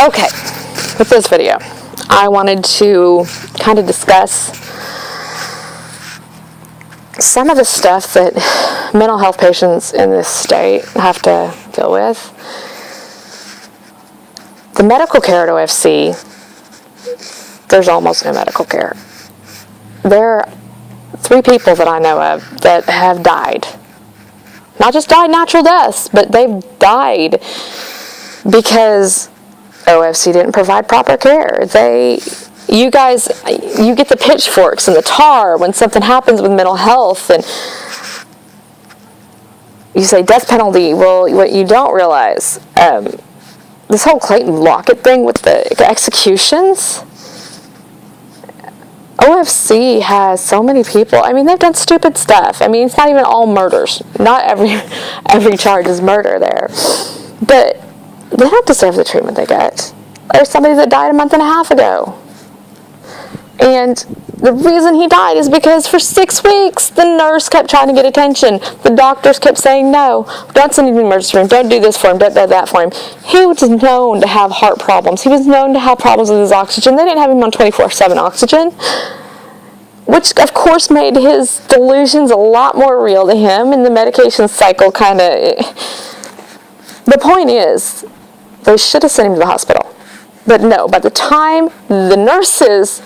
Okay, with this video, I wanted to kind of discuss some of the stuff that mental health patients in this state have to deal with. The medical care at OFC, there's almost no medical care. There are 3 people that I know of that have died. Not just died natural deaths, but they've died because OFC didn't provide proper care. You get the pitchforks and the tar when something happens with mental health, and you say death penalty. Well, what you don't realize, this whole Clayton Lockett thing with the executions, OFC has so many people. I mean, they've done stupid stuff. I mean, it's not even all murders. Not every charge is murder there. But they don't deserve the treatment they get. There's somebody that died a month and a half ago. And the reason he died is because for 6 weeks, the nurse kept trying to get attention. The doctors kept saying, no, don't send him to the emergency room. Don't do this for him. Don't do that for him. He was known to have heart problems. He was known to have problems with his oxygen. They didn't have him on 24/7 oxygen, which, of course, made his delusions a lot more real to him, and the medication cycle kind of... The point is, they should have sent him to the hospital. But no, by the time the nurses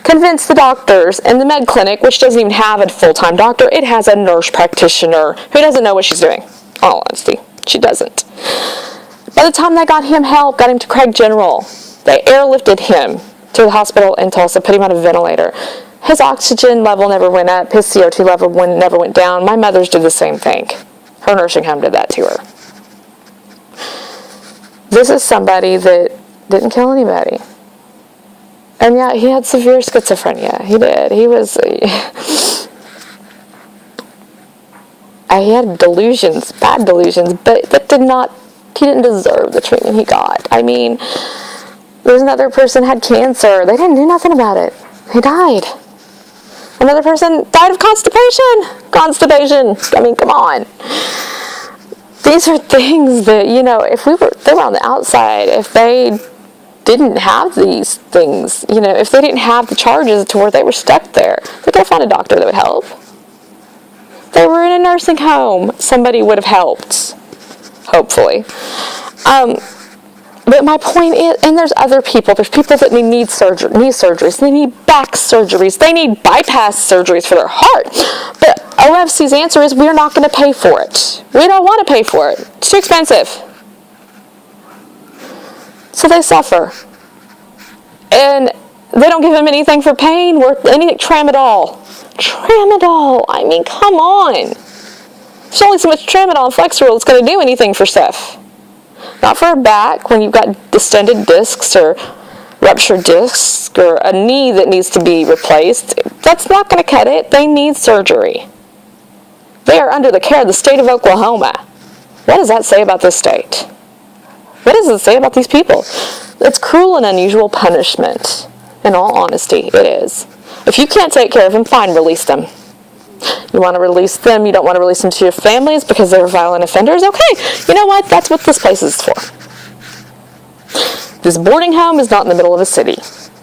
convinced the doctors, and the med clinic, which doesn't even have a full-time doctor, it has a nurse practitioner who doesn't know what she's doing. In all honesty, she doesn't. By the time they got him help, got him to Craig General, they airlifted him to the hospital in Tulsa, put him on a ventilator. His oxygen level never went up. His CO2 level never went down. My mother's did the same thing. Her nursing home did that to her. This is somebody that didn't kill anybody. And yeah, he had severe schizophrenia. He did. He had delusions, bad delusions, but he didn't deserve the treatment he got. I mean, there's another person had cancer. They didn't do nothing about it. He died. Another person died of constipation. I mean, come on. These are things that, if they were on the outside, if they didn't have these things, if they didn't have the charges to where they were stuck there, they could find a doctor that would help. They were in a nursing home. Somebody would have helped, hopefully. But my point is, and there's other people. There's people that need knee surgeries. They need back surgeries. They need bypass surgeries for their heart. But OFC's answer is, we're not going to pay for it. We don't want to pay for it. It's too expensive. So they suffer. And they don't give them anything for pain, anything, tramadol. Tramadol. I mean, come on. There's only so much tramadol and Flexeril that's going to do anything for stuff. Not for a back when you've got distended discs or ruptured discs or a knee that needs to be replaced. That's not going to cut it. They need surgery. They are under the care of the state of Oklahoma. What does that say about this state? What does it say about these people? It's cruel and unusual punishment. In all honesty, it is. If you can't take care of them, fine, release them. You want to release them, you don't want to release them to your families because they're violent offenders? Okay, you know what? That's what this place is for. This boarding home is not in the middle of a city.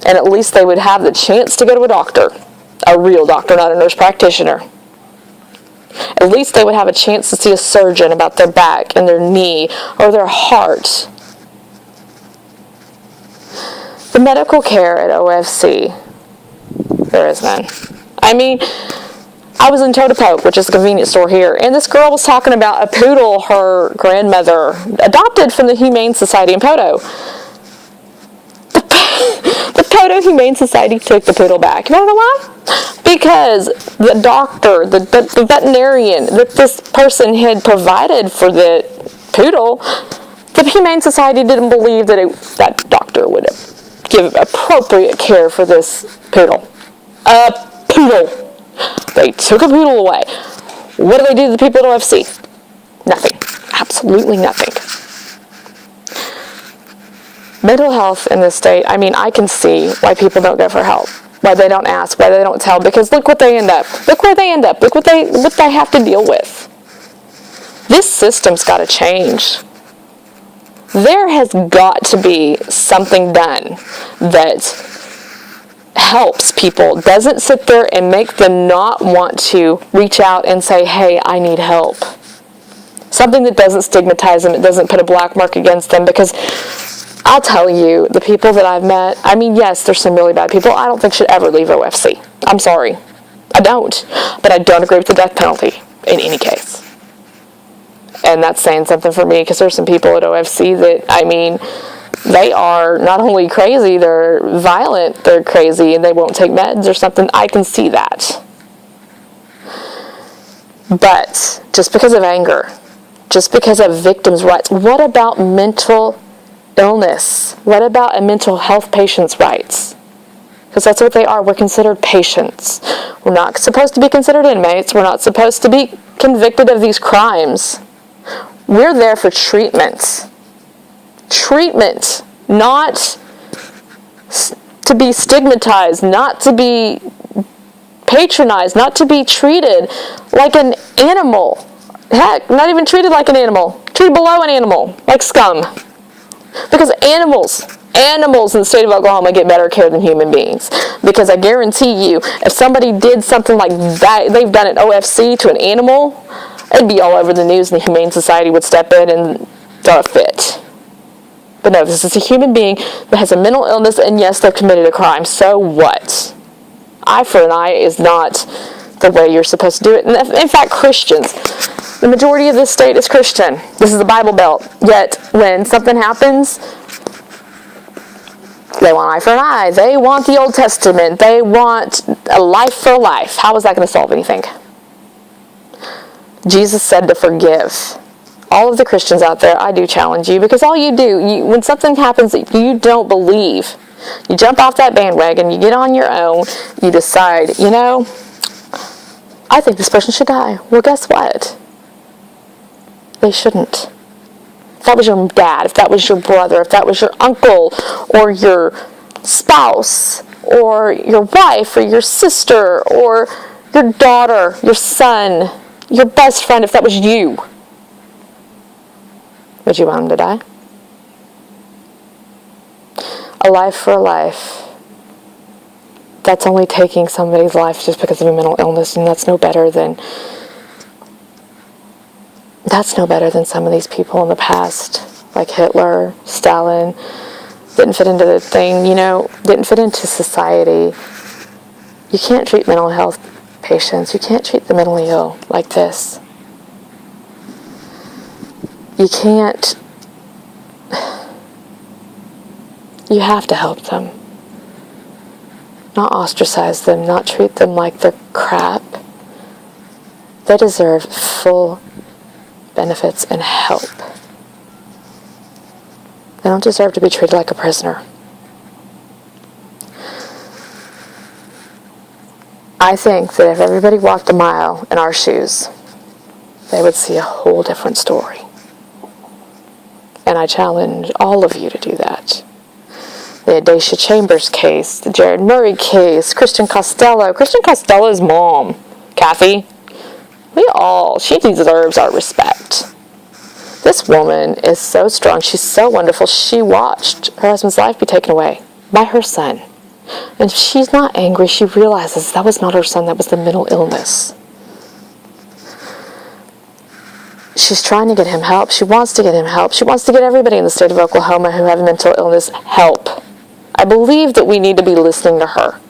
And at least they would have the chance to go to a doctor. A real doctor, not a nurse practitioner. At least they would have a chance to see a surgeon about their back and their knee or their heart. The medical care at OFC, there is none. I mean, I was in Pt2, which is a convenience store here, and this girl was talking about a poodle her grandmother adopted from the Humane Society in Poto. The Poto Humane Society took the poodle back. You know why? Because the doctor, the veterinarian that this person had provided for the poodle, the Humane Society didn't believe that that doctor would give appropriate care for this poodle. A poodle. They took a poodle away. What do they do to the people at OFC? Nothing. Absolutely nothing. Mental health in this state, I mean, I can see why people don't go for help. Why they don't ask, why they don't tell, because look what they end up. Look where they end up. Look what they have to deal with. This system's got to change. There has got to be something done that helps people, doesn't sit there and make them not want to reach out and say, hey, I need help. Something that doesn't stigmatize them, it doesn't put a black mark against them, because I'll tell you, the people that I've met, I mean, yes, there's some really bad people I don't think should ever leave OFC. I'm sorry. I don't. But I don't agree with the death penalty in any case. And that's saying something for me, because there's some people at OFC that, I mean, they are not only crazy, they're violent, they're crazy, and they won't take meds or something. I can see that. But just because of anger, just because of victims' rights, what about mental illness? What about a mental health patient's rights? Because that's what they are. We're considered patients. We're not supposed to be considered inmates. We're not supposed to be convicted of these crimes. We're there for treatment. Treatment, not to be stigmatized, not to be patronized, not to be treated like an animal. Heck, not even treated like an animal. Treated below an animal, like scum. Because animals in the state of Oklahoma get better care than human beings. Because I guarantee you, if somebody did something like that, they've done at OFC to an animal, it'd be all over the news, and the Humane Society would step in and throw a fit. But no, this is a human being that has a mental illness, and yes, they've committed a crime. So what? Eye for an eye is not the way you're supposed to do it. And in fact, Christians, the majority of this state is Christian. This is the Bible Belt. Yet, when something happens, they want eye for an eye. They want the Old Testament. They want a life for life. How is that going to solve anything? Jesus said to forgive. All of the Christians out there, I do challenge you, because all you do, when something happens that you don't believe, you jump off that bandwagon, you get on your own, you decide, I think this person should die. Well, guess what? They shouldn't. If that was your dad, if that was your brother, if that was your uncle, or your spouse, or your wife, or your sister, or your daughter, your son, your best friend, if that was you, would you want him to die? A life for a life. That's only taking somebody's life just because of a mental illness, and that's no better than some of these people in the past, like Hitler, Stalin. Didn't fit into the thing, didn't fit into society. You can't treat mental health patients. You can't treat the mentally ill like this. You can't. You have to help them. Not ostracize them, not treat them like they're crap. They deserve full benefits and help. They don't deserve to be treated like a prisoner. I think that if everybody walked a mile in our shoes, they would see a whole different story. And I challenge all of you to do that. The Adacia Chambers case, the Jared Murray case, Christian Costello's mom, Kathy, she deserves our respect. This woman is so strong, she's so wonderful. She watched her husband's life be taken away by her son. And she's not angry, she realizes that was not her son, that was the mental illness. She's trying to get him help. She wants to get him help. She wants to get everybody in the state of Oklahoma who have mental illness help. I believe that we need to be listening to her.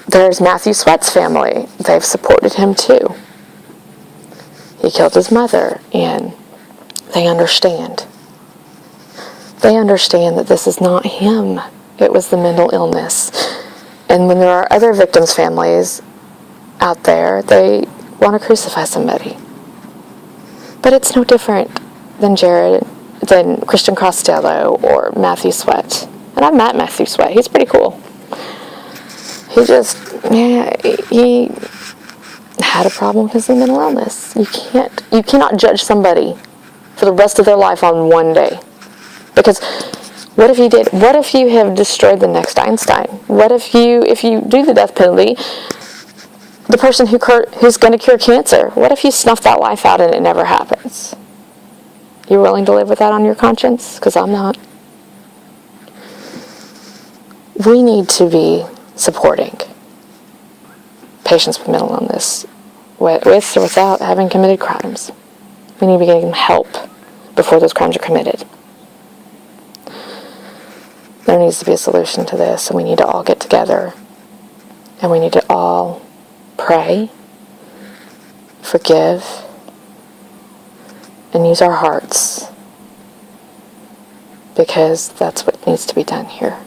There's Matthew Sweat's family. They've supported him too. He killed his mother, and they understand. They understand that this is not him. It was the mental illness. And when there are other victims' families out there, they want to crucify somebody. But it's no different than Christian Costello or Matthew Sweat. And I've met Matthew Sweat. He's pretty cool. He had a problem because of mental illness. You cannot judge somebody for the rest of their life on one day. Because what if you did? What if you have destroyed the next Einstein? What if you do the death penalty, the person who's going to cure cancer, what if you snuff that life out and it never happens? You're willing to live with that on your conscience? Because I'm not. We need to be supporting patients with mental illness, with or without having committed crimes. We need to be getting them help before those crimes are committed. There needs to be a solution to this, and we need to all get together, and we need to all pray, forgive, and use our hearts, because that's what needs to be done here.